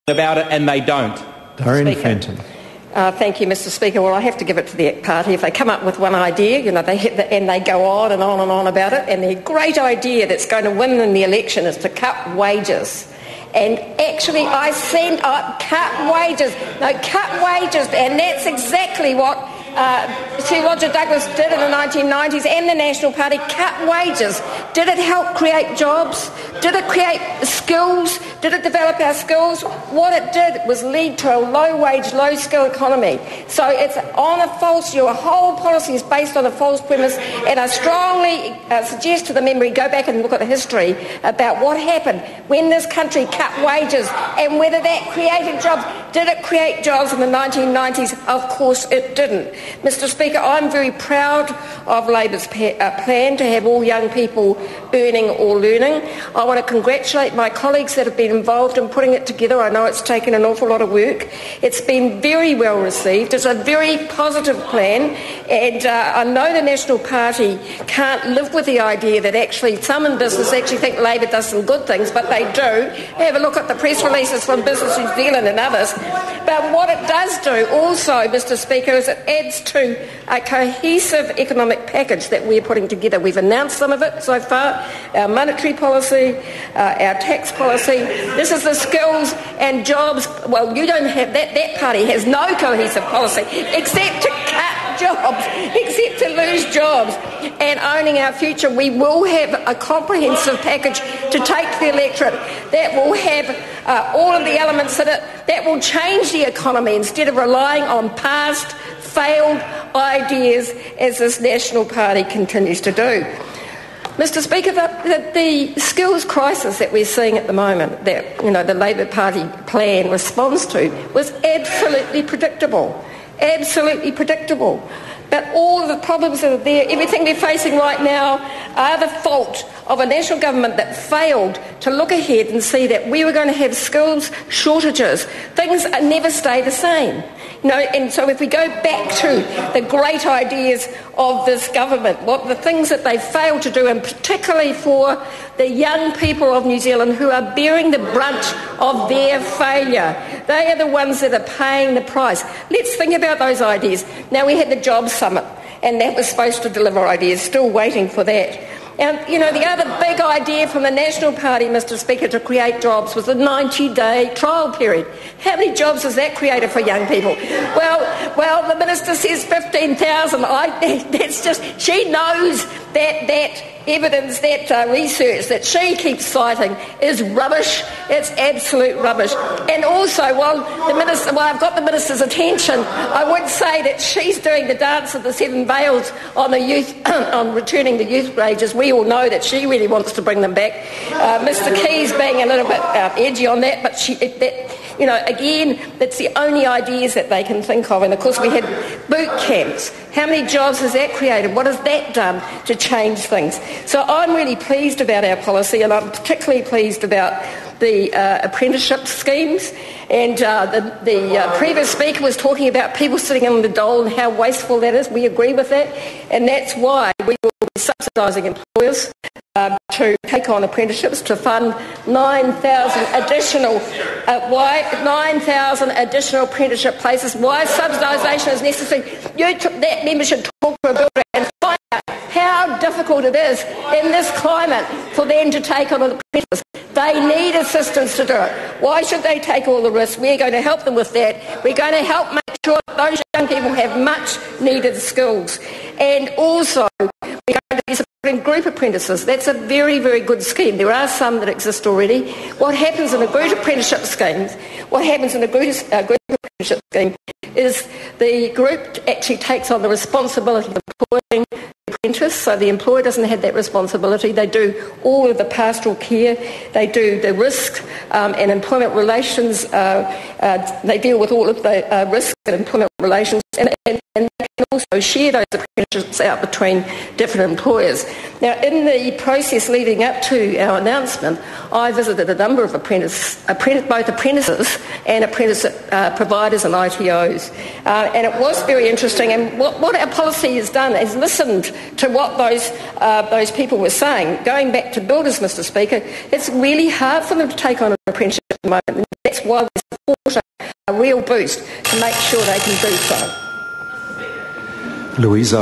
about it, and they don't. Dorian Fenton. Thank you, Mr. Speaker. Well, I have to give it to the ACT Party. If they come up with one idea, they hit and they go on and on and on about it, and their great idea that's going to win in the election is to cut wages. And actually, cut wages, and that's exactly what Sir Roger Douglas did in the 1990s, and the National Party cut wages. Did it help create jobs? Did it create skills? Did it develop our skills? What it did was lead to a low-wage, low-skill economy. So it's on a false, your whole policy is based on a false premise, and I strongly suggest to the member go back and look at the history about what happened when this country cut wages and whether that created jobs. Did it create jobs in the 1990s? Of course it didn't. Mr. Speaker, I'm very proud of Labor's plan to have all young people earning or learning. I want to congratulate my colleagues that have been involved in putting it together. I know it's taken an awful lot of work. It's been very well received. It's a very positive plan, and I know the National Party can't live with the idea that actually some in business actually think Labor does some good things, but they do. Have a look at the press releases from Business New Zealand and others. But what it does do also, Mr. Speaker, is it adds to a cohesive economic package that we're putting together. We've announced some of it so far, our monetary policy, our tax policy. This is the skills and jobs. Well, you don't have that. That party has no cohesive policy except to cut jobs, except to lose jobs. And owning our future, we will have a comprehensive package to take to the electorate that will have all of the elements in it that will change the economy instead of relying on past failed ideas as this National Party continues to do. Mr. Speaker, the skills crisis that we're seeing at the moment, that the Labor Party plan responds to, was absolutely predictable. Absolutely predictable. But all of the problems that are there, everything we're facing right now, are the fault of a national government that failed to look ahead and see that we were going to have skills shortages. Things never stay the same. And so if we go back to the great ideas of this government, what the things that they failed to do, and particularly for the young people of New Zealand who are bearing the brunt of their failure, they are the ones that are paying the price. Let's think about those ideas. Now, we had the Jobs Summit, and that was supposed to deliver ideas, still waiting for that. And, the other big idea from the National Party, Mr. Speaker, to create jobs was the 90-day trial period. How many jobs has that created for young people? Well, the Minister says 15,000. That's just, she knows that evidence, that research that she keeps citing is rubbish. It's absolute rubbish. And also, while I've got the Minister's attention, I would say that she's doing the dance of the seven veils on the youth, on returning the youth wages. We all know that she really wants to bring them back. Mr. Key's being a little bit edgy on that, but again, that's the only ideas that they can think of. And of course, we had boot camps. How many jobs has that created? What has that done to change things? So I'm really pleased about our policy, and I'm particularly pleased about the apprenticeship schemes. And the previous speaker was talking about people sitting in the dole and how wasteful that is. We agree with that, and that's why we will be subsidising employers to take on apprenticeships, to fund 9,000 additional 9,000 additional apprenticeship places. Why subsidisation is necessary? That member should talk to a builder and find out how difficult it is in this climate for them to take on an apprentice. They need assistance to do it. Why should they take all the risks? We're going to help them with that. We're going to help make sure that those young people have much needed skills. And also, we're going to be supporting group apprentices. That's a very, very good scheme. There are some that exist already. What happens in a group apprenticeship scheme is the group actually takes on the responsibility of employing the apprentice, so the employer doesn't have that responsibility. They do all of the pastoral care, they do the risk and employment relations, they deal with all of the risk and employment relations, and they can also share those apprenticeships out between different employers. Now, in the process leading up to our announcement, I visited a number of both apprentices and apprentice providers and ITOs. And it was very interesting. And what our policy has done is listened to what those people were saying. Going back to builders, Mr Speaker, it's really hard for them to take on an apprenticeship at the moment. And that's why we support a real boost to make sure they can do so. Louise